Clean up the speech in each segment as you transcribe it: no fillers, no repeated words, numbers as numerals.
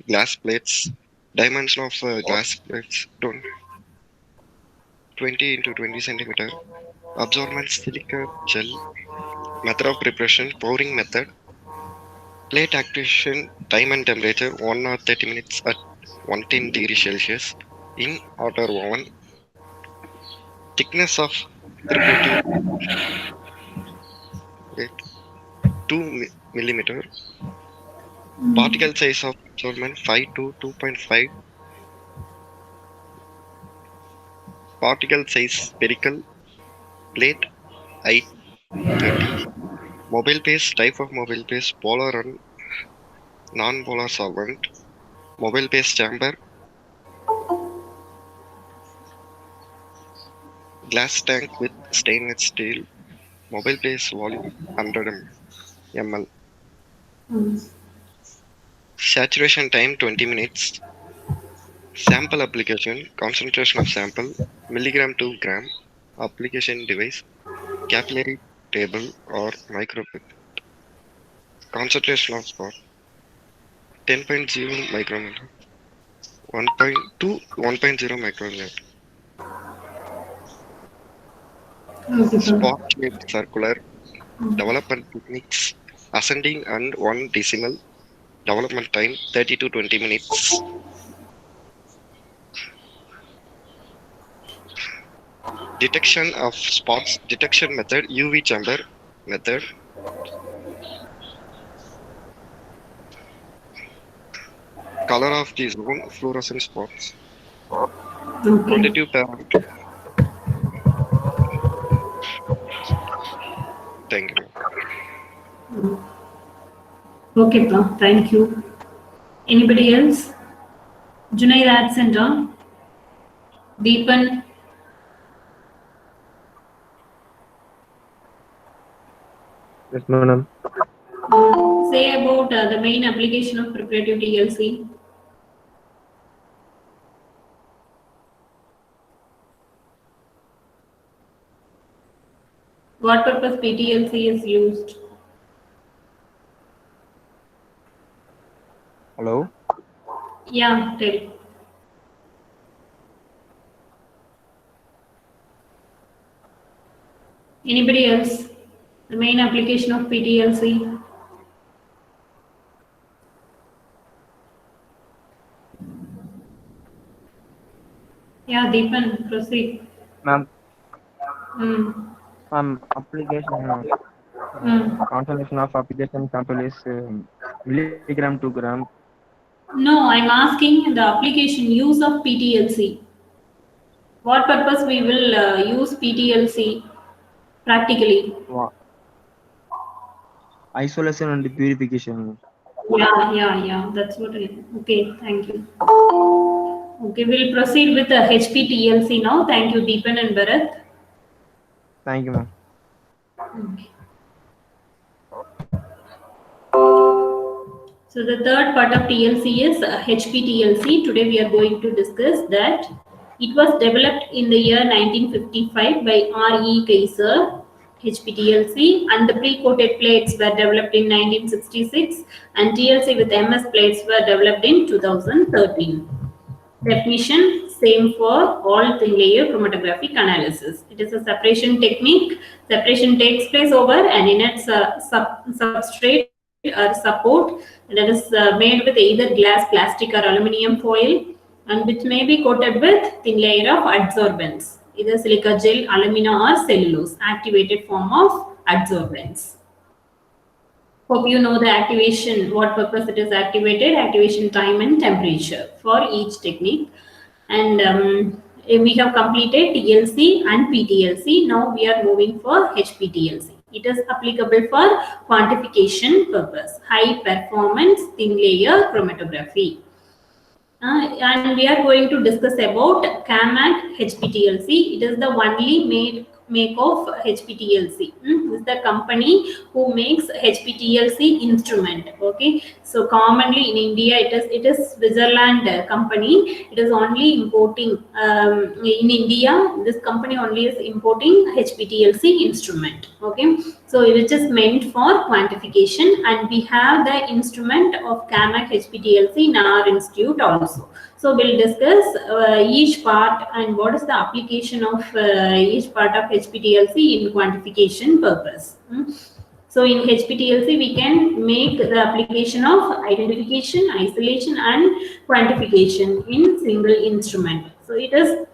glass plates. Dimension of glass plates 20 into 20 centimeter. Absorbent silica gel. Method of preparation: pouring method. Plate activation time and temperature 1 or 30 minutes at 110 degrees Celsius in outer oven. Thickness of preparative plate 2 millimeter. Particle size of absorbent 5 to 2.5. Particle size spherical plate height 30. Mobile paste type of mobile paste polar and non-polar solvent. Mobile paste chamber glass tank with stainless steel. Mobile paste volume 100 ml. Saturation time 20 minutes. Sample application concentration of sample milligram to gram. Application device capillary table or micropipette. Concentration of spot 10.0 micrometer 1.2 1.0 micrometer. Okay, sir. Spot shaped circular development techniques ascending and 1 decimal. Development time 30 to 20 minutes. Detection of spots detection method UV chamber method. Color of the zone fluorescent spots. Okay. Quantitative parameter. Thank you. Okay, pa. Thank you. Anybody else? Junaid absent, huh? Deepan. Yes, madam. Say about the main application of preparative TLC. What purpose PTLC is used? Hello. Yeah, tell. Anybody else? The main application of PTLC. Yeah, Deepan, proceed. Ma'am, application concentration of application sample is milligram to gram. No, I'm asking the application use of PTLC. What purpose we will use PTLC practically? Isolation and purification. Yeah. That's what I. Okay, thank you. Okay, we'll proceed with the HPTLC now. Thank you, Deepan and Bharat. Thank you, ma'am. Okay. So the third part of TLC is HPTLC. Today we are going to discuss that. It was developed in the year 1955 by R.E. Kaiser, HPTLC, and the pre-coated plates were developed in 1966, and TLC with MS plates were developed in 2013. Definition same for all thin layer chromatographic analysis. It is a separation technique. Separation takes place over an inert substrate or support that is made with either glass, plastic, or aluminium foil, and which may be coated with thin layer of adsorbents, either silica gel, alumina, or cellulose, activated form of adsorbents. Hope you know the activation, what purpose it is activated, activation time and temperature for each technique. And we have completed TLC and PTLC. Now we are moving for HPTLC. It is applicable for quantification purpose, high performance thin layer chromatography. And we are going to discuss about CAMAT HPTLC. It is the only make of HPTLC. This is the company who makes HPTLC instrument. Okay, so commonly in India it is Switzerland company. It is only importing in India. This company only is importing HPTLC instrument. Okay, so So which is meant for quantification, and we have the instrument of CAMAC HPTLC in our institute also. So we'll discuss each part and what is the application of each part of HPTLC in quantification purpose. So in HPTLC, we can make the application of identification, isolation, and quantification in single instrument. So it is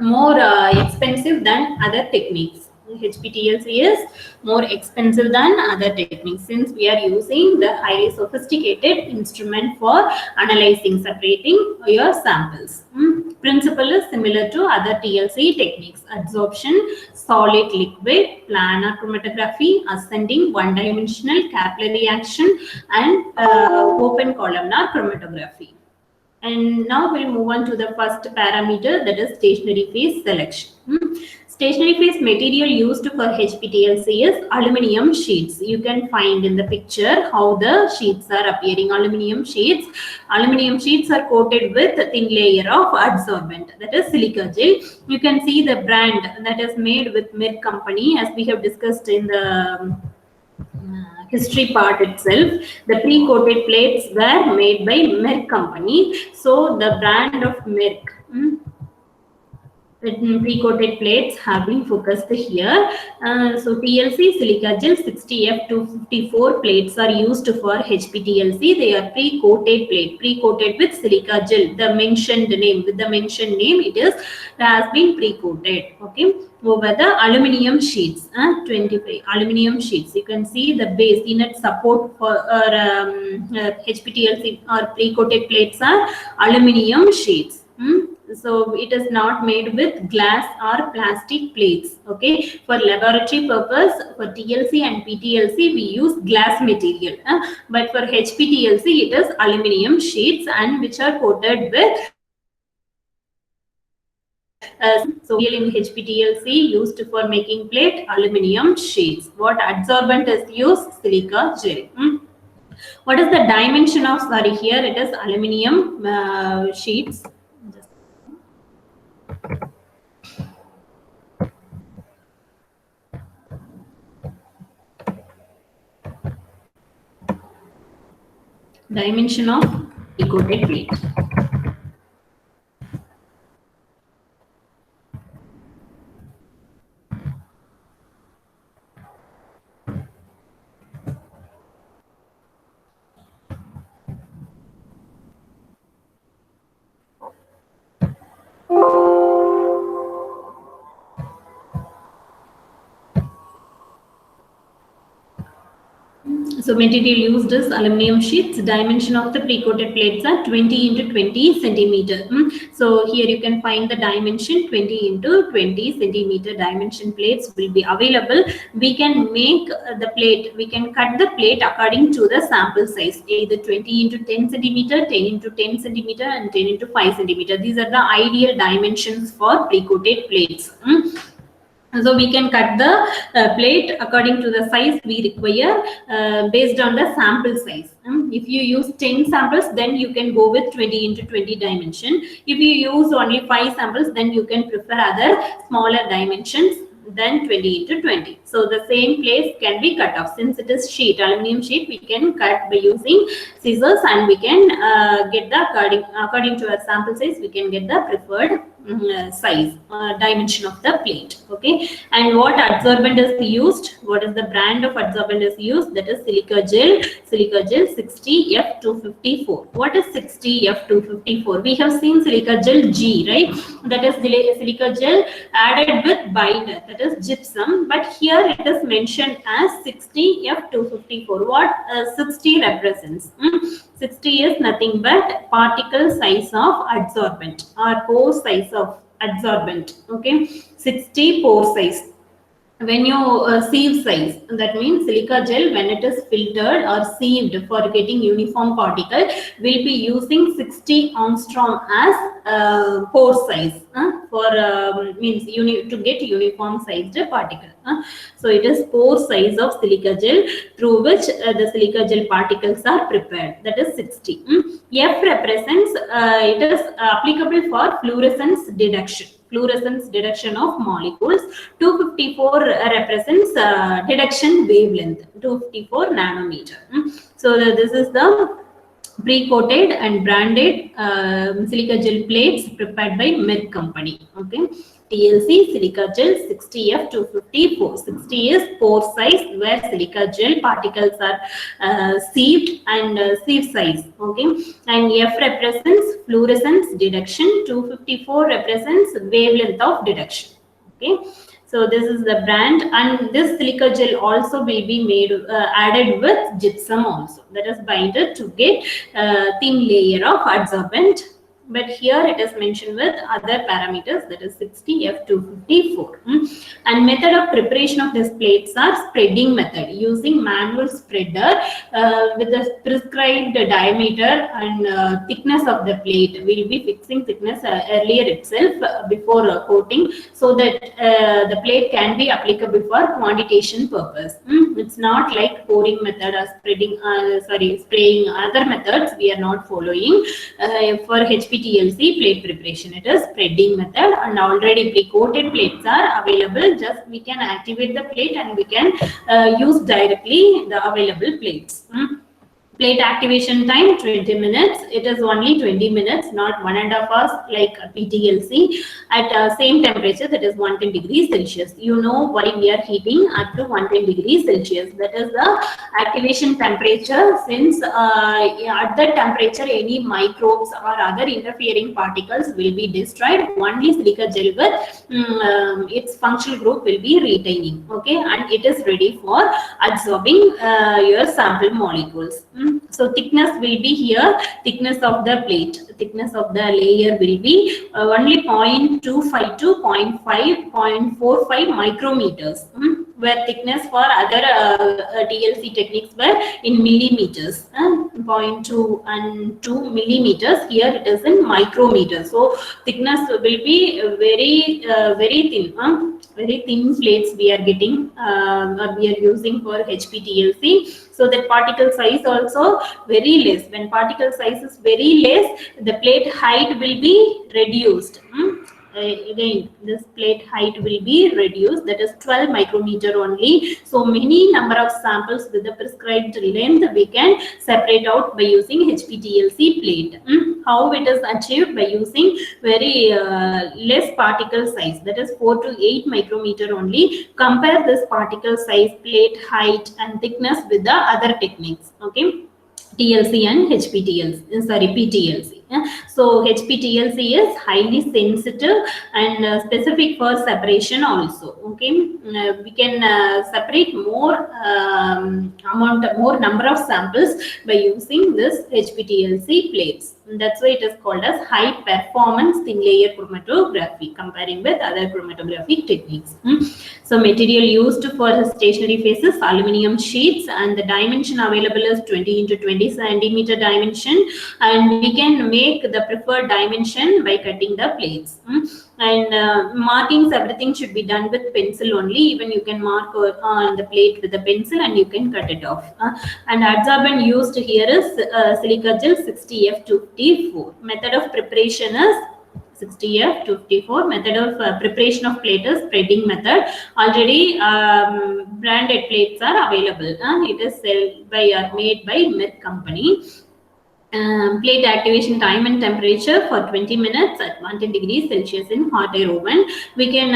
more expensive than other techniques. HPTLC is more expensive than other techniques since we are using the highly sophisticated instrument for analyzing, separating your samples. Principle is similar to other TLC techniques: adsorption, solid liquid, planar chromatography, ascending, one-dimensional capillary action, and open columnar chromatography. And now we'll move on to the first parameter, that is stationary phase selection. Stationary phase material used for HPTLC is aluminum sheets. You can find in the picture how the sheets are appearing. Aluminum sheets. Aluminum sheets are coated with a thin layer of adsorbent, that is silica gel. You can see the brand that is made with M.PHARM company, as we have discussed in the history part itself. The pre-coated plates were made by M.PHARM company. So the brand of M.PHARM, pre-coated plates have been focused here. So TLC silica gel 60F254 plates are used for HPTLC. They are pre-coated plate, pre-coated with silica gel. The mentioned name, with the mentioned name, it has been pre-coated. Okay, over the aluminum sheets, 25 aluminum sheets. You can see the base unit support for HPTLC or pre-coated plates are aluminum sheets. So it is not made with glass or plastic plates. Okay, for laboratory purpose, for TLC and PTLC we use glass material, but for HPTLC it is aluminum sheets, and which are coated with so in HPTLC used for making plate, aluminum sheets. What adsorbent is used? Silica gel. What is the dimension of, sorry, here it is aluminum sheets. Dimension of pre-coated plate. So material used is aluminum sheets. Dimension of the pre-coated plates are 20 into 20 centimeter. So here you can find the dimension 20 into 20 centimeter dimension plates will be available. We can make the plate, we can cut the plate according to the sample size, either 20 into 10 centimeter, 10 into 10 centimeter, and 10 into 5 centimeter. These are the ideal dimensions for pre-coated plates. So we can cut the plate according to the size we require based on the sample size. If you use 10 samples, then you can go with 20 into 20 dimension. If you use only 5 samples, then you can prefer other smaller dimensions than 20 into 20. So the same place can be cut off. Since it is sheet, aluminum sheet, we can cut by using scissors, and we can get the according to our sample size, we can get the preferred size, dimension of the plate. Okay, and what adsorbent is used? What is the brand of adsorbent is used? That is silica gel 60F254. What is 60F254? We have seen silica gel G, right? That is silica gel added with binder, that is gypsum, but here it is mentioned as 60F254. What 60 represents? 60 is nothing but particle size of adsorbent or pore size of adsorbent. Okay, 60 pore size. When you sieve size, that means silica gel, when it is filtered or sieved for getting uniform particle, will be using 60 angstrom as pore size for means to get uniform sized particle. So it is pore size of silica gel through which the silica gel particles are prepared. That is 60. F represents it is applicable for fluorescence detection. Fluorescence detection of molecules. 254 represents detection wavelength. 254 nanometer. So this is the pre-coated and branded silica gel plates prepared by Merck company. Okay, TLC silica gel 60F254. 60 is pore size where silica gel particles are sieved and sieve size. Okay, and F represents fluorescence detection. 254 represents wavelength of detection. Okay, so this is the brand, and this silica gel also will be made added with gypsum also, that is binded to get thin layer of adsorbent. But here it is mentioned with other parameters, that is 60F254. And method of preparation of these plates are spreading method using manual spreader with the prescribed diameter and thickness of the plate. We will be fixing thickness earlier itself before coating, so that the plate can be applicable for quantitation purpose. It's not like pouring method or spraying other methods we are not following. For HPTLC plate preparation, it is spreading method, and already pre-coated plates are available. Just we can activate the plate and we can use directly the available plates. Plate activation time 20 minutes. It is only 20 minutes, not 1.5 hours like PTLC. At same temperature, that is 110 degrees Celsius. You know why we are heating up to 110 degrees Celsius. That is the activation temperature, since at that temperature any microbes or other interfering particles will be destroyed. Only silica gel with its functional group will be retaining. Okay, and it is ready for absorbing your sample molecules. So thickness will be here, thickness of the plate, thickness of the layer will be only 0.25 to 0.45 micrometers, where thickness for other TLC techniques were in millimeters, 0.2 and 2 millimeters. Here it is in micrometers. So thickness will be very thin. Very thin plates we are getting, we are using for HPTLC. So that particle size also very less. When particle size is very less, the plate height will be reduced. Again, this plate height will be reduced, that is 12 micrometer only. So many number of samples with the prescribed length we can separate out by using HPTLC plate. How it is achieved? By using very less particle size, that is 4 to 8 micrometer only. Compare this particle size, plate height and thickness with the other techniques. Okay, TLC and PTLC. So HPTLC is highly sensitive and specific for separation also. Okay, we can separate more more number of samples by using this HPTLC plates. That's why it is called as high performance thin layer chromatography, comparing with other chromatography techniques. So material used for stationary phases, aluminum sheets, and the dimension available is 20 into 20 centimeter dimension, and we can make the preferred dimension by cutting the plates. And markings, everything should be done with pencil only. Even you can mark on the plate with a pencil and you can cut it off. And adsorbent used here is silica gel 60F254. Method of preparation is 60F254. Method of preparation of plate is spreading method. Already branded plates are available. It is made by Merck company. Plate activation time and temperature for 20 minutes at 110 degrees Celsius in hot air oven. We can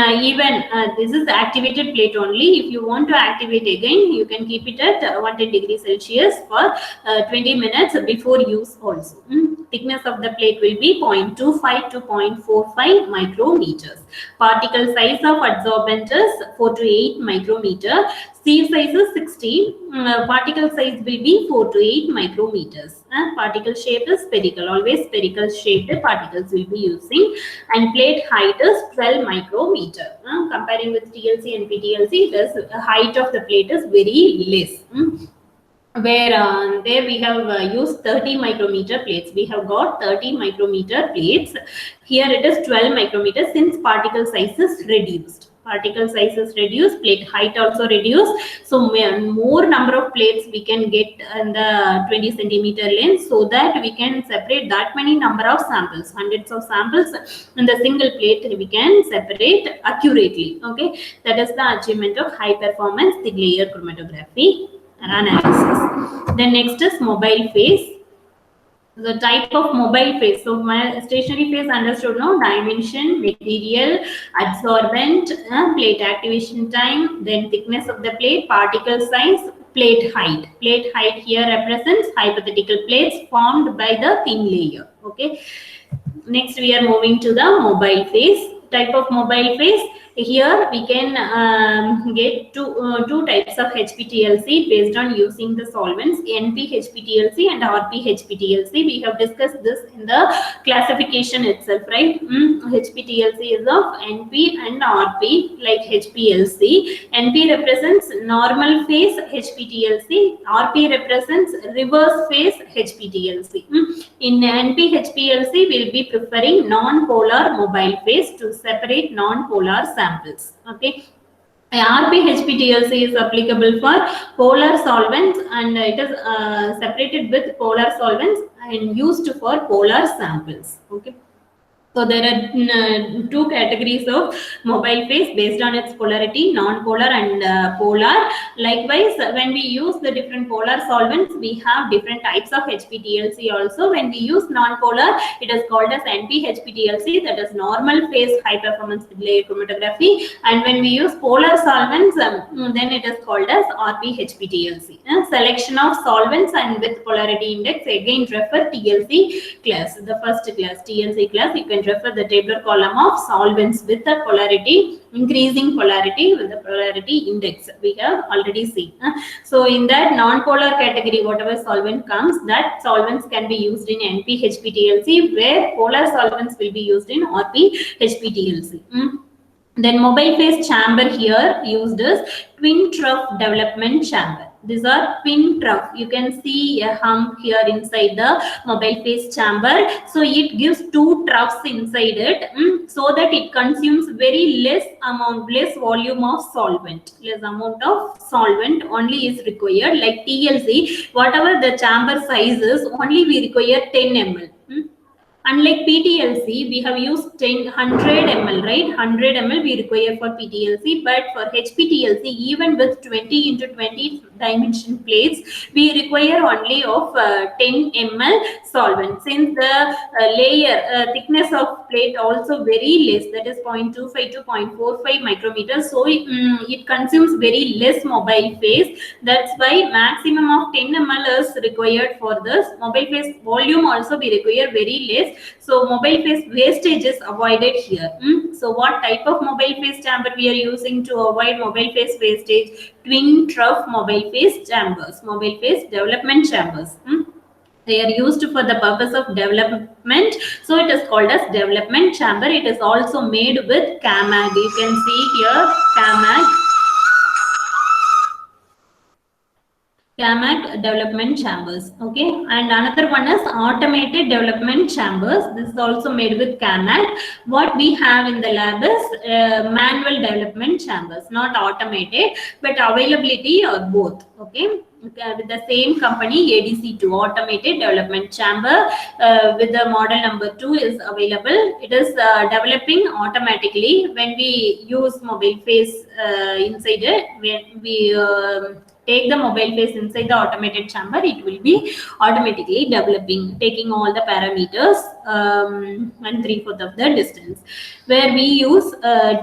this is activated plate only. If you want to activate again, you can keep it at 110 degrees Celsius for 20 minutes before use also. Thickness of the plate will be 0.25 to 0.45 micrometers. Particle size of adsorbent is 4 to 8 micrometer. Sieve size is 60. Particle size will be 4 to 8 micrometers. Particle shape is spherical. Always spherical shaped particles will be using. And plate height is 12 micrometer. Comparing with TLC and PTLC, the height of the plate is very less. Where there we have used 30 micrometer plates. We have got 30 micrometer plates. Here it is 12 micrometers since particle size is reduced. particle size is reduced, plate height also reduced. So more number of plates we can get in the 20 centimeter length, so that we can separate that many number of samples, hundreds of samples in the single plate we can separate accurately. Okay, that is the achievement of high performance thin layer chromatography analysis. Then next is mobile phase. The type of mobile phase. So my stationary phase understood, no? Dimension, material, absorbent, plate activation time, then thickness of the plate, particle size, plate height. Plate height here represents hypothetical plates formed by the thin layer. Okay. Next we are moving to the mobile phase. Type of mobile phase. Here we can get two types of HPTLC based on using the solvents N.PHPTLC and R.PHPTLC. We have discussed this in the classification itself, right? HPTLC is of NP and RP, like HPLC. NP represents normal phase HPTLC. RP represents reverse phase HPTLC. In NP-HPLC, we will be preferring non-polar mobile phase to separate non-polar samples. Okay. RP-HPTLC is applicable for polar solvents, and it is separated with polar solvents and used for polar samples. Okay. So there are two categories of mobile phase based on its polarity, non-polar and polar. Likewise, when we use the different polar solvents, we have different types of HPTLC also. When we use non-polar, it is called as NP-HPTLC, that is normal phase high performance layer chromatography. And when we use polar solvents, then it is called as RP-HPTLC. Selection of solvents and with polarity index, again refer TLC class. The first class, TLC class, you can refer the tabular column of solvents with the polarity, increasing polarity with the polarity index. We have already seen. So in that non-polar category, whatever solvent comes, that solvents can be used in NP-HPTLC, where polar solvents will be used in RP-HPTLC. Then mobile phase chamber here used as twin trough development chamber. These are twin trough. You can see a hump here inside the mobile phase chamber. So it gives two troughs inside it, so that it consumes very less volume of solvent. Less amount of solvent only is required. Like TLC, whatever the chamber size is, only we require 10 ml. Unlike PTLC, we have used 100 ml, right? 100 ml we require for PTLC, but for HPTLC, even with 20 into 20 dimension plates, we require only of 10 ml solvent. Since the layer thickness of plate also very less, that is 0.25 to 0.45 micrometers, so it consumes very less mobile phase. That's why maximum of 10 ml is required for this. Mobile phase volume also we require very less. So mobile phase wastage is avoided here. So what type of mobile phase chamber we are using to avoid mobile phase wastage? Twin trough mobile phase chambers, mobile phase development chambers. They are used for the purpose of development. So it is called as development chamber. It is also made with CAMAG. You can see here CAMAG development chambers. Okay, and another one is automated development chambers. This is also made with CAMAG. What we have in the lab is manual development chambers, not automated, but availability or both. Okay, with the same company, ADC2 automated development chamber with the model number 2 is available. It is developing automatically when we use mobile phase inside it. When we take the mobile phase inside the automated chamber, it will be automatically developing, taking all the parameters and 3/4 of the distance. Where we use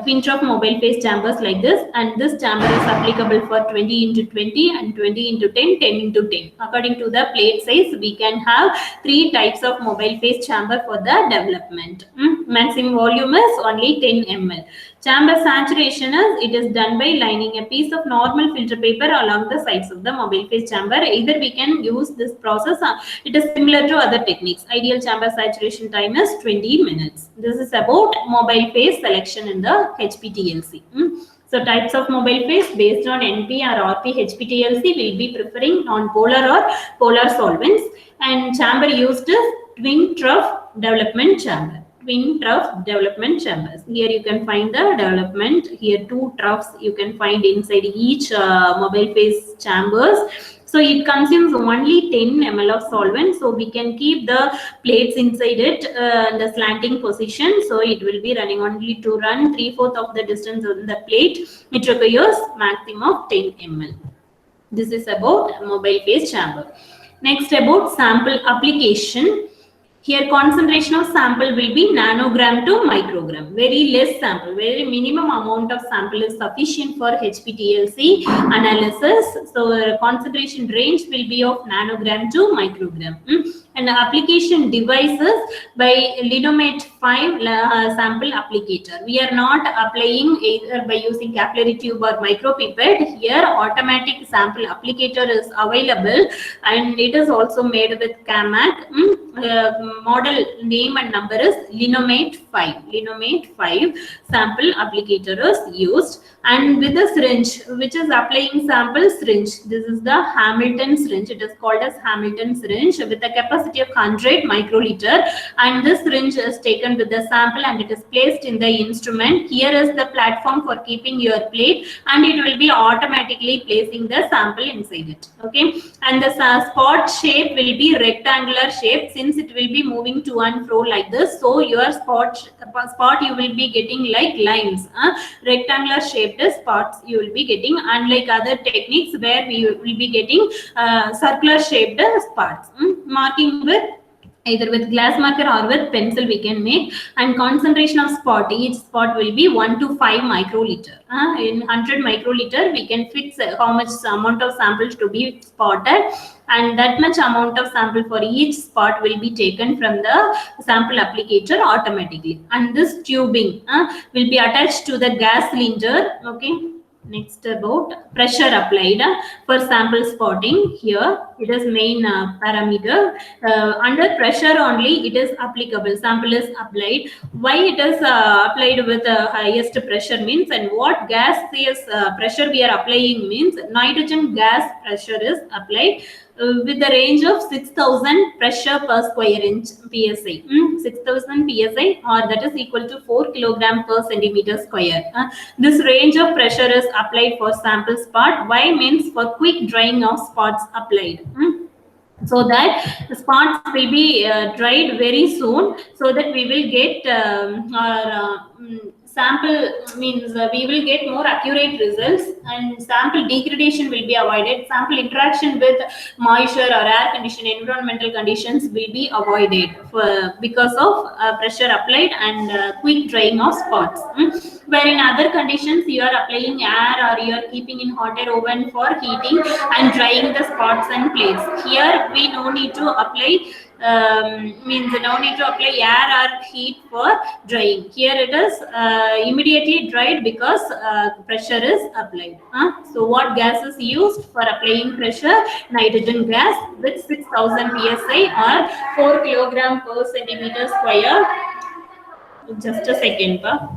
twin trough mobile phase chambers like this, and this chamber is applicable for 20 into 20 and 20 into 10, 10 into 10. According to the plate size, we can have 3 types of mobile phase chamber for the development. Maximum volume is only 10 ml. Chamber saturation is done by lining a piece of normal filter paper along the sides of the mobile phase chamber. Either we can use this process. It is similar to other techniques. Ideal chamber saturation time is 20 minutes. This is about mobile phase selection in the HPTLC. So types of mobile phase based on NP or RP HPTLC will be preferring non-polar or polar solvents, and chamber used is twin trough development chamber. twin trough development chambers. Here you can find the development. Here two troughs you can find inside each mobile phase chambers. So it consumes only 10 ml of solvent. So we can keep the plates inside it in the slanting position. So it will be running only to run 3/4 of the distance on the plate. It requires maximum of 10 ml. This is about mobile phase chamber. Next, about sample application. Here concentration of sample will be nanogram to microgram. Very less sample, very minimum amount of sample is sufficient for HPTLC analysis. So concentration range will be of nanogram to microgram. And application devices by Linomate 5 sample applicator. We are not applying either by using capillary tube or micropipette. Here automatic sample applicator is available and it is also made with CAMAC. Model name and number is Linomate 5. Linomate 5 sample applicator is used, and with the syringe which is applying sample syringe. This is the Hamilton syringe. It is called as Hamilton syringe with a capacity of 100 microliter, and this syringe is taken with the sample and it is placed in the instrument. Here is the platform for keeping your plate, and it will be automatically placing the sample inside it. Okay, and the spot shape will be rectangular shape since it will be moving to and fro like this. So your spot you will be getting like lines. Rectangular shaped spots you will be getting, unlike other techniques where we will be getting circular shaped spots. Marking with either with glass marker or with pencil we can make, and concentration of spot, each spot will be 1 to 5 microliter. In 100 microliter we can fix how much amount of samples to be spotted, and that much amount of sample for each spot will be taken from the sample applicator automatically. And this tubing will be attached to the gas cylinder. Okay. Next, about pressure applied for sample spotting. Here it is main parameter. Under pressure only it is applicable, sample is applied. Why it is applied with the highest pressure means, and what gas pressure we are applying means, nitrogen gas pressure is applied with the range of 6000 pressure per square inch psi. 6000 psi, or that is equal to 4 kilogram per centimeter square. This range of pressure is applied for sample spot. Why means for quick drying of spots applied. So that the spots will be dried very soon, so that we will get sample means we will get more accurate results, and sample degradation will be avoided. Sample interaction with moisture or air condition, environmental conditions will be avoided because of pressure applied and quick drying of spots. Where in other conditions you are applying air or you are keeping in hot air oven for heating and drying the spots and plates. Here we no need to apply means no need to apply air or heat for drying. Here it is immediately dried because pressure is applied. So what gas is used for applying pressure? Nitrogen gas with 6000 psi or 4 kilogram per centimeter square. Just a second, pa.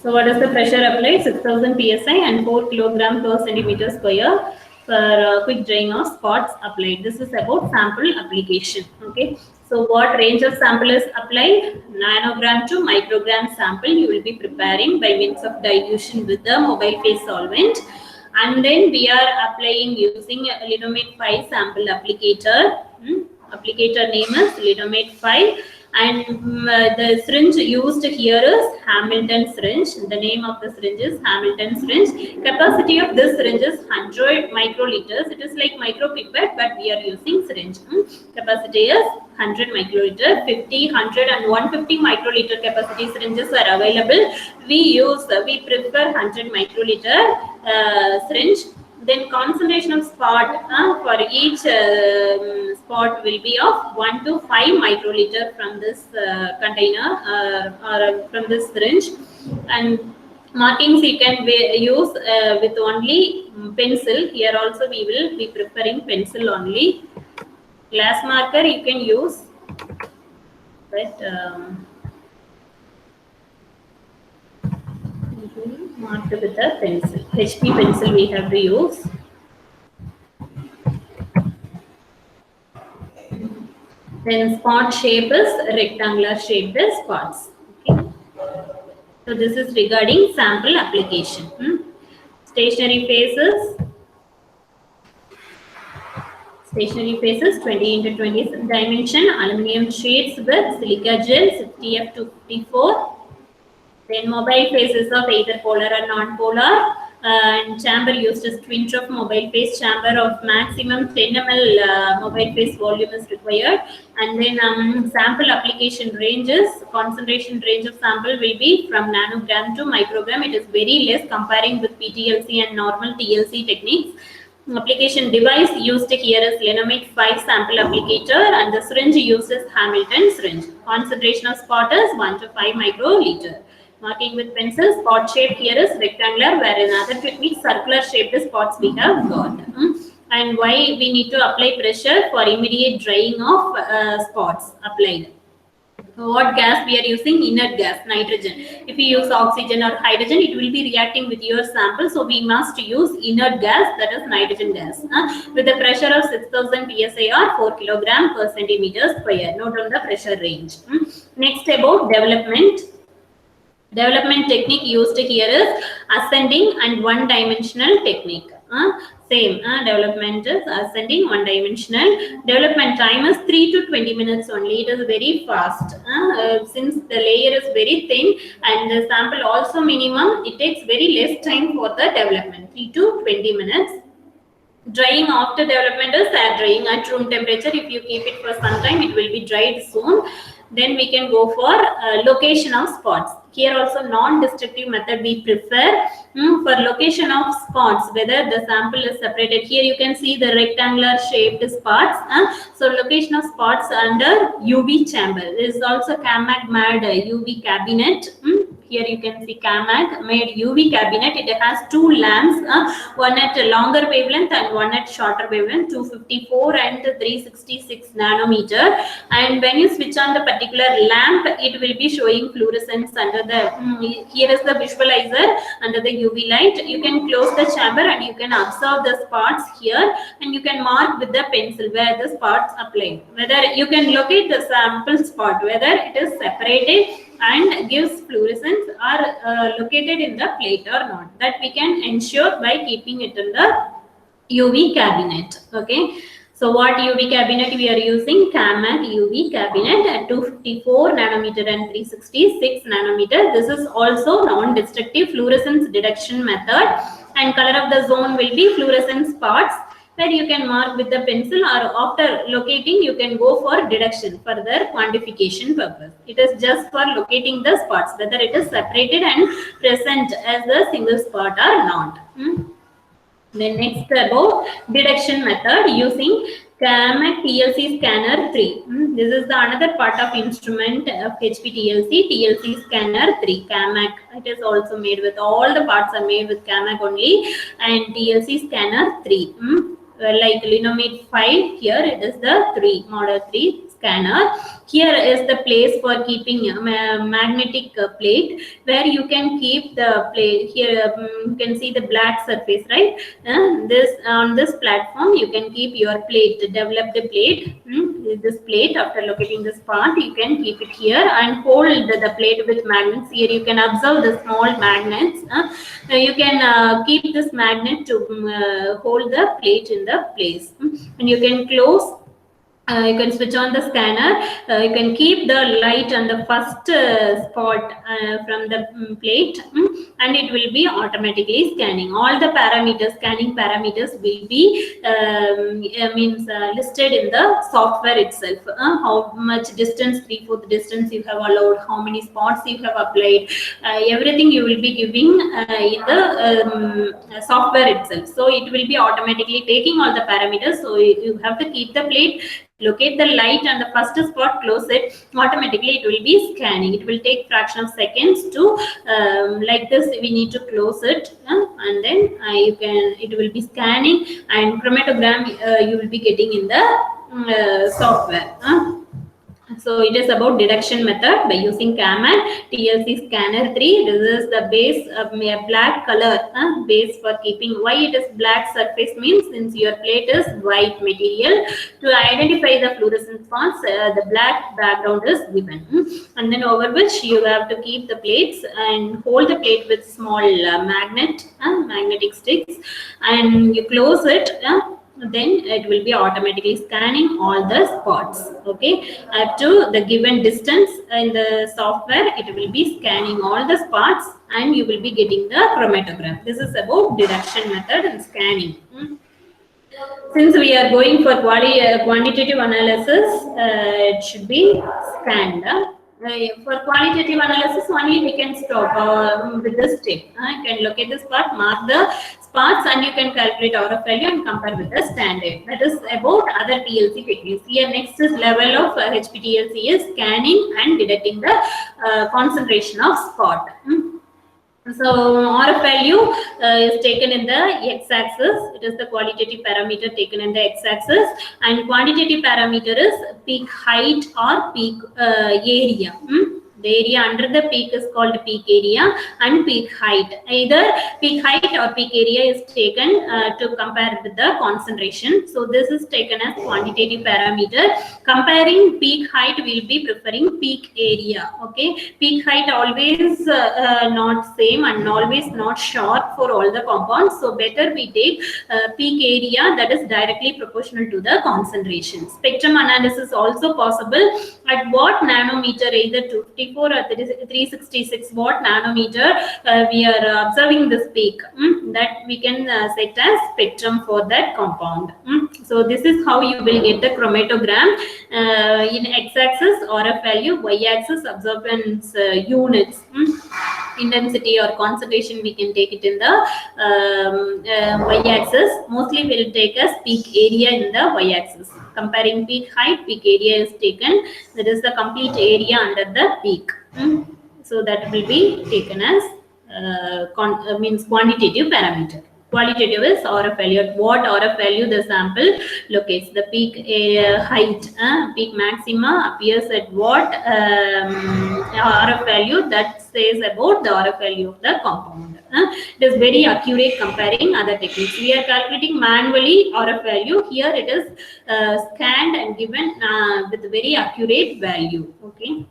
So what is the pressure applied? 6000 psi and 4 kilogram per centimeter square for quick drying of spots applied. This is about sample application. Okay. So what range of sample is applied? Nanogram to microgram sample you will be preparing by means of dilution with the mobile phase solvent. And then we are applying using Linomate 5 sample applicator. Applicator name is Linomate 5. And the syringe used here is Hamilton syringe. The name of the syringe is Hamilton syringe. Capacity of this syringe is 100 microliters. It is like micropipette, but we are using syringe. Capacity is 100 microliter. 50, 100 and 150 microliter capacity syringes are available. We prefer 100 microliter syringe. Then concentration of spot for each spot will be of 1 to 5 microliter from this container or from this syringe. And markings you can use with only pencil. Here also we will be preferring pencil only. Glass marker you can use. but marked with a pencil. HP pencil we have to use. Then spot shape is rectangular shaped spots. Okay. So this is regarding sample application. Stationary phases. Stationary phases 20 into 20 dimension aluminum sheets with silica gel 60F to 54. Then mobile phases of either polar or non-polar, and chamber used as twin trough mobile phase chamber of maximum 10 ml mobile phase volume is required. And then sample application ranges, concentration range of sample will be from nanogram to microgram. It is very less comparing with PTLC and normal TLC techniques. Application device used here is Lenomate 5 sample applicator, and the syringe used is Hamilton syringe. Concentration of spot is 1 to 5 microliter. Marking with pencil, spot shape here is rectangular, where in other techniques circular shaped spots we have got. And why we need to apply pressure for immediate drying of spots applied. What gas we are using? Inert gas, nitrogen. If we use oxygen or hydrogen, it will be reacting with your sample. So we must use inert gas, that is nitrogen gas, with a pressure of 6000 psi or 4 kilogram per centimeter square. Note on the pressure range. Next, about development. Development technique used here is ascending and one dimensional technique. Same development is ascending, one dimensional. Development time is 3 to 20 minutes only. It is very fast since the layer is very thin and the sample also minimum. It takes very less time for the development, 3 to 20 minutes. Drying after development is drying at room temperature. If you keep it for some time, it will be dried soon. Then we can go for location of spots. Here also non-destructive method we prefer. For location of spots, whether the sample is separated. Here you can see the rectangular shaped spots. So location of spots under UV chamber. There is also CAMAG made UV cabinet. Here you can see CAMAG made UV cabinet. It has two lamps, one at a longer wavelength and one at shorter wavelength, 254 and 366 nanometer. And when you switch on the particular lamp, it will be showing fluorescence under the, here is the visualizer under the UV light. You can close the chamber and you can observe the spots here, and you can mark with the pencil where the spots applied. Whether you can locate the sample spot, whether it is separated and gives fluorescence or located in the plate or not. That we can ensure by keeping it in the UV cabinet. Okay. So what UV cabinet we are using? CAMAG UV cabinet at 254 nanometer and 366 nanometer. This is also non-destructive fluorescence detection method, and color of the zone will be fluorescence spots, where you can mark with the pencil, or after locating you can go for deduction for their quantification purpose. It is just for locating the spots, whether it is separated and present as a single spot or not. Then next about deduction method using CAMAG TLC scanner 3. This is the another part of instrument of HPTLC, TLC scanner 3, CAMAG. It is also made with, all the parts are made with CAMAG only, and TLC scanner 3. Like Lenomate 5, here it is the 3, model 3 scanner. Here is the place for keeping a magnetic plate, where you can keep the plate. Here you can see the black surface, right? This on this platform you can keep your plate, developed plate. This plate, after locating this part, you can keep it here and hold the plate with magnets. Here you can observe the small magnets. You can keep this magnet to hold the plate in the place, and you can close. You can switch on the scanner. You can keep the light on the first spot from the plate, and it will be automatically scanning. All the parameters, scanning parameters will be listed in the software itself. How much distance, 3/4 distance you have allowed, how many spots you have applied, everything you will be giving in the software itself. So it will be automatically taking all the parameters. So you have to keep the plate, locate the light on the first spot, close it, automatically it will be scanning. It will take fraction of seconds to like this. We need to close it, and then it will be scanning, and chromatogram you will be getting in the software. So it is about deduction method by using CAM and TLC scanner 3. This is the base of a black color base for keeping. Why it is black surface means since your plate is white material, to identify the fluorescent spots, the black background is given. And then over which you have to keep the plates and hold the plate with small magnetic sticks, and you close it. Then it will be automatically scanning all the spots. Okay, up to the given distance in the software, it will be scanning all the spots, and you will be getting the chromatograph. This is about deduction method and scanning. Since we are going for quantitative analysis, it should be scanned. For qualitative analysis, only we can stop with this step. You can locate the spot, mark the spots, and you can calculate RF value and compare with the standard. That is about other TLC techniques. Here, next is level of HPTLC is scanning and detecting the concentration of spot. So RF value is taken in the x-axis. It is the qualitative parameter taken in the x-axis, and quantitative parameter is peak height or peak area. The area under the peak is called peak area, and peak height. Either peak height or peak area is taken to compare with the concentration. So this is taken as quantitative parameter. Comparing peak height, we will be preferring peak area. Okay, peak height always not same and always not short for all the compounds. So better we take peak area that is directly proportional to the concentration. Spectrum analysis also possible at what nanometer, either 254 or 366 watt nanometer, we are observing this peak. That we can set as spectrum for that compound. So this is how you will get the chromatogram. In x-axis RF value, y-axis absorbance units. Intensity or concentration, we can take it in the y-axis. Mostly will take as peak area in the y-axis. Comparing peak height, peak area is taken. That is the complete area under the peak. So that will be taken as means quantitative parameter. Qualitative is RF value. At what RF value the sample locates. The peak height, peak maxima appears at what RF value, that says about the RF value of the compound. It is very accurate comparing other techniques. We are calculating manually RF value. Here it is scanned and given with very accurate value. Okay.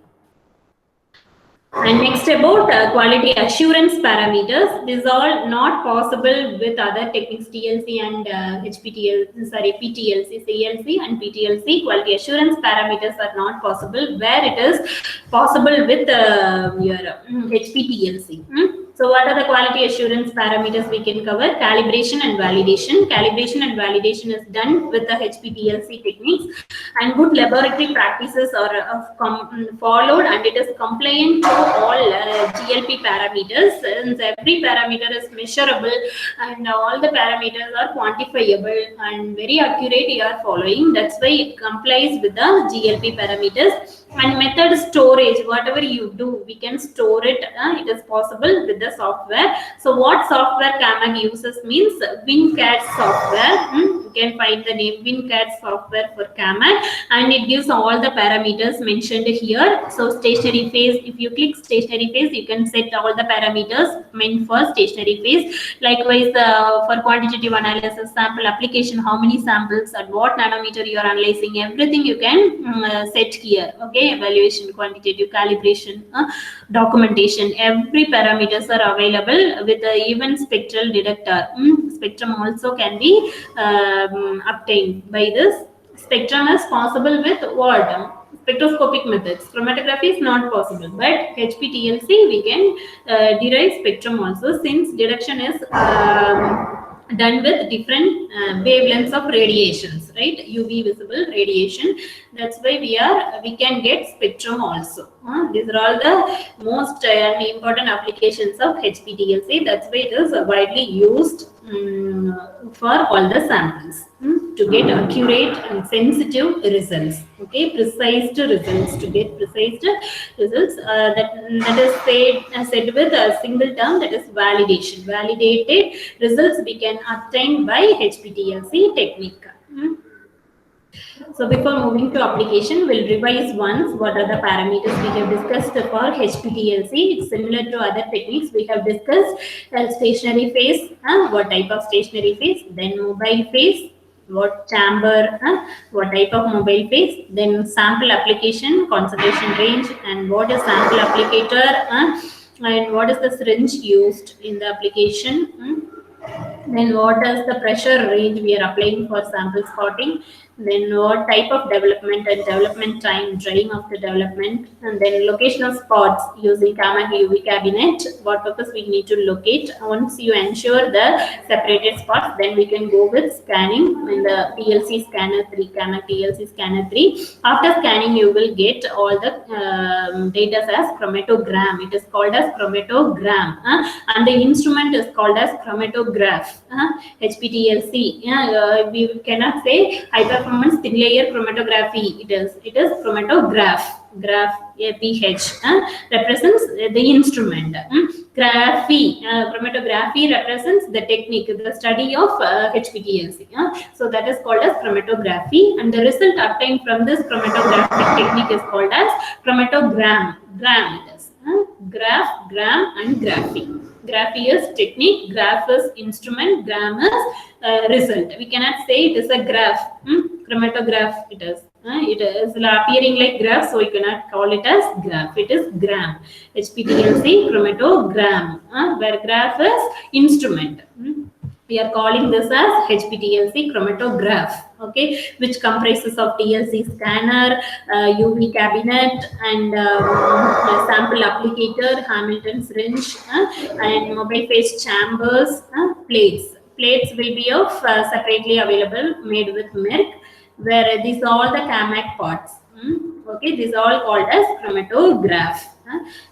And next about quality assurance parameters. These are not possible with other techniques, TLC and PTLC, CLC and PTLC. Quality assurance parameters are not possible, where it is possible with your HPTLC. So what are the quality assurance parameters we can cover? Calibration and validation. Calibration and validation is done with the HPTLC techniques, and good laboratory practices are followed, and it is compliant to all GLP parameters. Since every parameter is measurable and all the parameters are quantifiable and very accurate, you are following. That's why it complies with the GLP parameters. And method storage, whatever you do, we can store it. It is possible with the software. So what software CAMAG uses means WinCat software. You can find the name WinCat software for CAMAG, and it gives all the parameters mentioned here. So stationary phase, if you click stationary phase, you can set all the parameters meant for stationary phase. Likewise, for quantitative analysis, sample application, how many samples at what nanometer you are analyzing, everything you can set here. Okay, evaluation, quantitative, calibration, documentation, every parameters are available with even spectral detector. Spectrum also can be obtained by this. Spectrum is possible with what? Spectroscopic methods. Chromatography is not possible, but HPTLC we can derive spectrum also, since deduction is done with different wavelengths of radiations, right? UV visible radiation. That's why we can get spectrum also. These are all the most important applications of HPTLC. That's why it is widely used for all the samples to get accurate and sensitive results. Okay, precise results, to get precise results. That is said with a single term, that is validation. Validated results we can obtain by HPTLC technique. So before moving to application, we'll revise once what are the parameters we have discussed for HPTLC. It's similar to other techniques we have discussed. Stationary phase, what type of stationary phase, then mobile phase, what chamber, what type of mobile phase, then sample application, concentration range, and what is sample applicator, and what is the syringe used in the application. Then what is the pressure range we are applying for sample spotting, then what type of development and development time, drying of the development, and then location of spots using gamma UV cabinet, what purpose we need to locate. Once you ensure the separated spots, then we can go with scanning in the TLC scanner 3, gamma TLC scanner 3. After scanning, you will get all the data as chromatogram. It is called as chromatogram, and the instrument is called as chromatograph. HPTLC. We cannot say high performance thin layer chromatography. It is chromatograph. Graph PH represents the instrument. Graphy, chromatography represents the technique, the study of HPTLC. So that is called as chromatography, and the result obtained from this chromatographic technique is called as chromatogram. Gram it is. Graph, gram, and graphy. Graphy is technique, graph is instrument, gram is result. We cannot say it is a graph. Chromatograph it is. It is appearing like graph, so we cannot call it as graph. It is gram. HPTLC chromatogram, where graph is instrument. We are calling this as HPTLC chromatograph, okay, which comprises of TLC scanner, UV cabinet, and sample applicator, Hamilton syringe, and mobile phase chambers, plates. Plates will be of separately available, made with milk, where these are all the CAMAC parts. Okay, these are all called as chromatograph.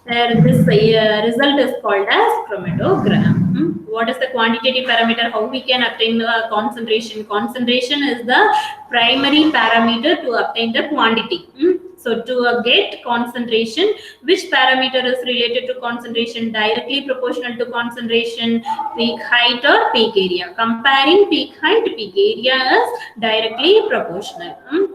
Where this result is called as chromatogram. What is the quantitative parameter? How we can obtain the concentration? Concentration is the primary parameter to obtain the quantity. So to get concentration, which parameter is related to concentration? Directly proportional to concentration, peak height or peak area. Comparing peak height, peak area is directly proportional.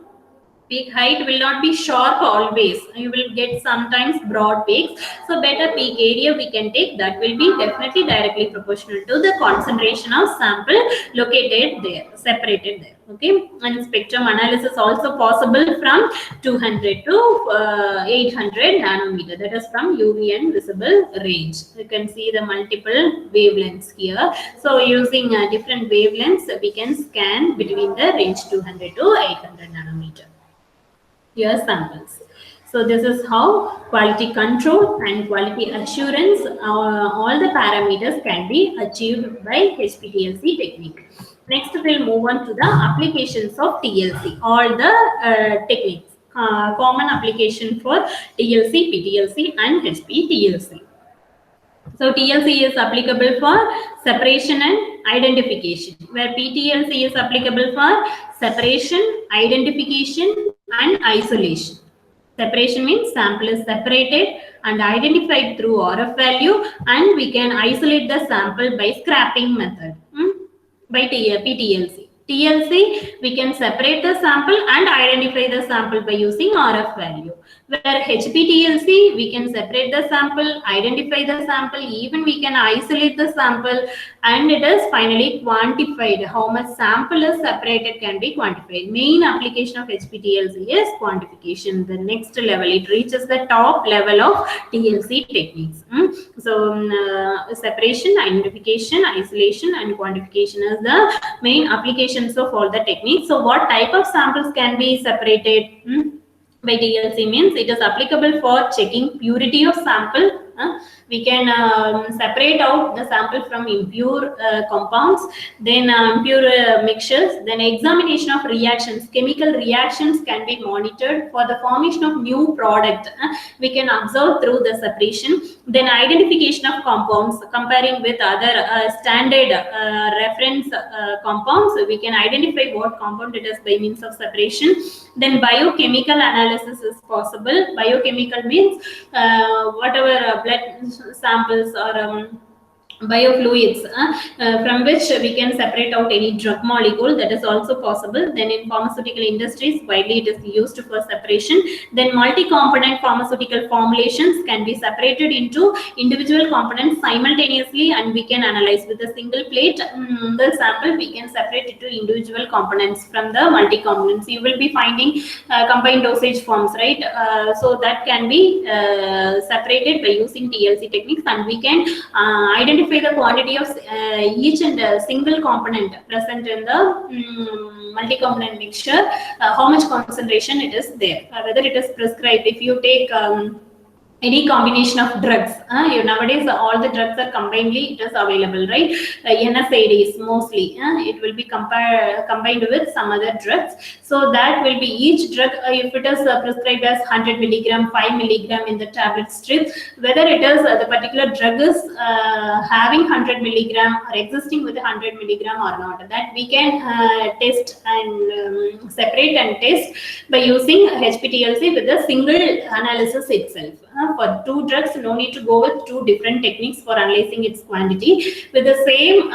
Peak height will not be sharp always. You will get sometimes broad peaks. So better peak area we can take, that will be definitely directly proportional to the concentration of sample located there, separated there. Okay, and spectrum analysis also possible from 200 to 800 nanometer. That is from UV and visible range. You can see the multiple wavelengths here. So using different wavelengths, we can scan between the range 200 to 800 nanometer. Your samples. So this is how quality control and quality assurance, all the parameters can be achieved by HPTLC technique. Next we'll move on to the applications of TLC, all the techniques, common application for TLC, PTLC and HPTLC. So TLC is applicable for separation and identification, where PTLC is applicable for separation, identification and isolation. Separation means sample is separated and identified through RF value, and we can isolate the sample by scrapping method by PTLC. TLC, we can separate the sample and identify the sample by using RF value. Where HPTLC, we can separate the sample, identify the sample, even we can isolate the sample, and it is finally quantified. How much sample is separated can be quantified. Main application of HPTLC is quantification. The next level, it reaches the top level of TLC techniques. So separation, identification, isolation and quantification is the main applications of all the techniques. So what type of samples can be separated by TLC means it is applicable for checking purity of sample. We can separate out the sample from impure compounds, then impure mixtures, then examination of reactions. Chemical reactions can be monitored for the formation of new product. We can observe through the separation. Then identification of compounds, comparing with other standard reference compounds, we can identify what compound it is by means of separation. Then biochemical analysis is possible. Biochemical means whatever blood samples or biofluids from which we can separate out any drug molecule. That is also possible. Then in pharmaceutical industries, widely it is used for separation. Then multi-component pharmaceutical formulations can be separated into individual components simultaneously, and we can analyze with a single plate the sample. We can separate it to individual components from the multi-components. You will be finding combined dosage forms, right? So that can be separated by using TLC techniques, and we can identify the quantity of each and single component present in the multi-component mixture, how much concentration it is there, whether it is prescribed. If you take any combination of drugs, nowadays all the drugs are combinedly it is available, right? NSAIDs mostly, it will be combined with some other drugs. So that will be each drug, if it is prescribed as 100 milligram, 5 milligram in the tablet strip, whether it is the particular drug is having 100 milligram or existing with 100 milligram or not, that we can test and separate and test by using HPTLC with a single analysis itself. For two drugs, no need to go with two different techniques for analyzing its quantity. With the same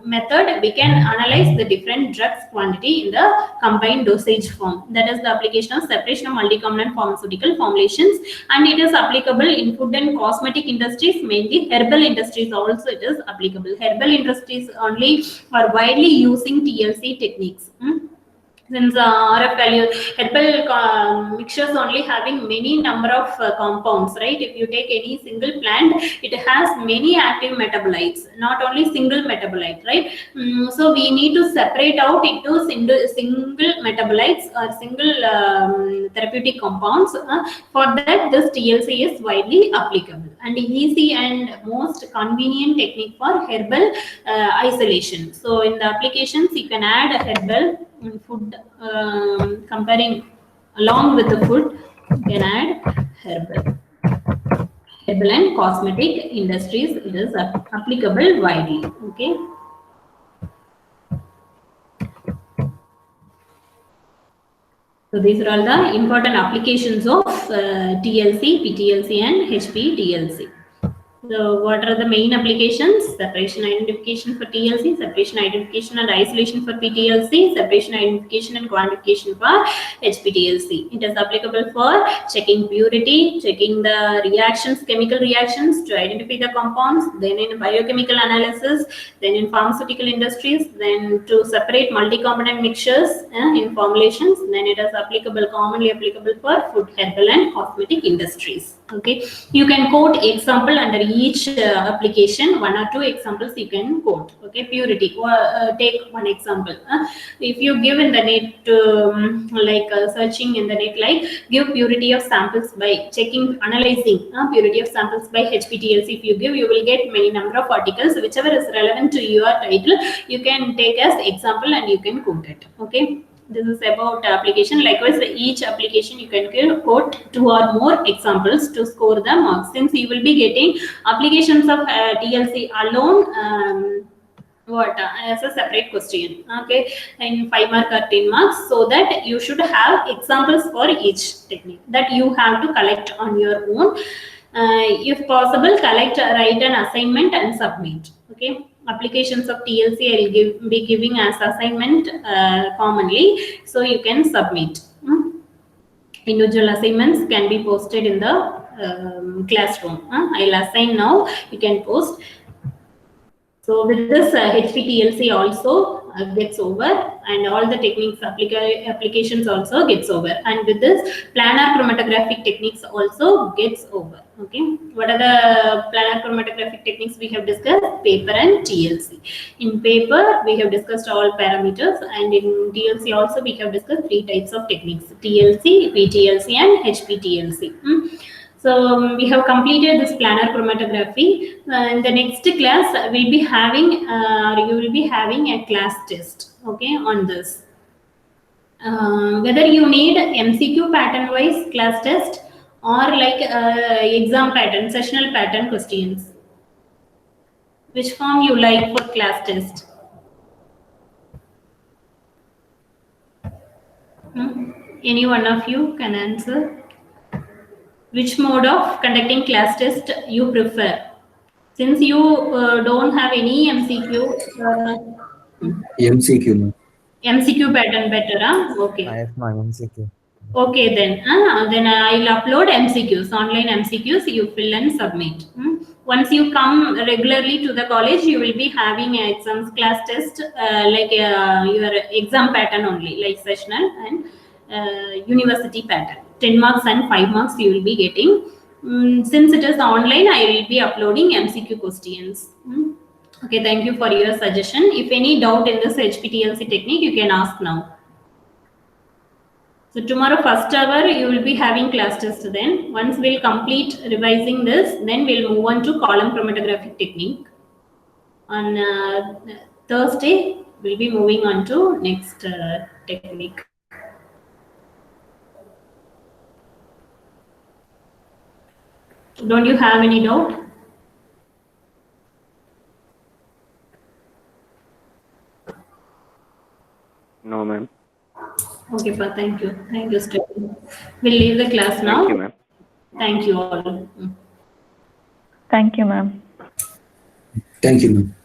method, we can analyze the different drugs quantity in the combined dosage form. That is the application of separation of multi-component pharmaceutical formulations, and it is applicable in food and cosmetic industries, mainly herbal industries also it is applicable. Herbal industries only are widely using TLC techniques. Since RF value herbal mixtures only having many number of compounds, right? If you take any single plant, it has many active metabolites, not only single metabolite, right? So we need to separate out into single metabolites or single therapeutic compounds. For that, this TLC is widely applicable and easy and most convenient technique for herbal isolation. So in the applications, you can add a herbal food, comparing along with the food, you can add herbal and cosmetic industries, it is applicable widely. Okay, so these are all the important applications of TLC, PTLC and HPTLC. So what are the main applications? Separation identification for TLC, separation identification and isolation for PTLC, separation identification and quantification for HPTLC. It is applicable for checking purity, checking the reactions, chemical reactions to identify the compounds, then in biochemical analysis, then in pharmaceutical industries, then to separate multi-component mixtures in formulations, then it is applicable, commonly applicable for food, herbal and cosmetic industries. Okay, you can quote example under each application, one or two examples you can quote. Okay, purity, take one example. If you give in the net, like searching in the net, like give purity of samples by checking, analyzing purity of samples by HPTLC. If you give, you will get many number of articles, whichever is relevant to your title, you can take as example and you can quote it. Okay, this is about application. Likewise, each application you can quote two or more examples to score the marks. Since you will be getting applications of TLC alone, as a separate question, okay, in 5 mark or 10 marks, so that you should have examples for each technique that you have to collect on your own. If possible, collect, write an assignment and submit. Okay, applications of TLC I will be giving as assignment commonly, so you can submit. Individual assignments can be posted in the classroom. I'll assign now, you can post. So with this, HPTLC also gets over, and all the techniques applications also gets over, and with this planar chromatographic techniques also gets over. Okay, what are the planar chromatographic techniques we have discussed? Paper and TLC. In paper we have discussed all parameters, and in TLC also we have discussed 3 types of techniques: TLC, PTLC and HPTLC. So we have completed this planar chromatography. In the next class, we'll be having, you will be having a class test. Okay, on this. Whether you need MCQ pattern wise class test or like exam pattern, sessional pattern questions. Which form you like for class test? Any one of you can answer. Which mode of conducting class test you prefer? Since you don't have any MCQ, MCQ, ma'am. MCQ pattern better, huh? Okay. Yes, ma'am. MCQ. Okay, then I'll upload MCQs, online MCQs. You fill and submit. Once you come regularly to the college, you will be having exams, class test, like your exam pattern only, like sessional and university pattern. 10 marks and 5 marks you will be getting. Since it is online, I will be uploading MCQ questions. Okay, thank you for your suggestion. If any doubt in this HPTLC technique, you can ask now. So tomorrow first hour you will be having class test then. Once we'll complete revising this, then we'll move on to column chromatographic technique. On Thursday, we'll be moving on to next technique. Don't you have any doubt? No, ma'am. Okay, pa, thank you. Thank you, Stephen. We'll leave the class now. Thank you, ma'am. Thank you all. Thank you, ma'am. Thank you, ma'am.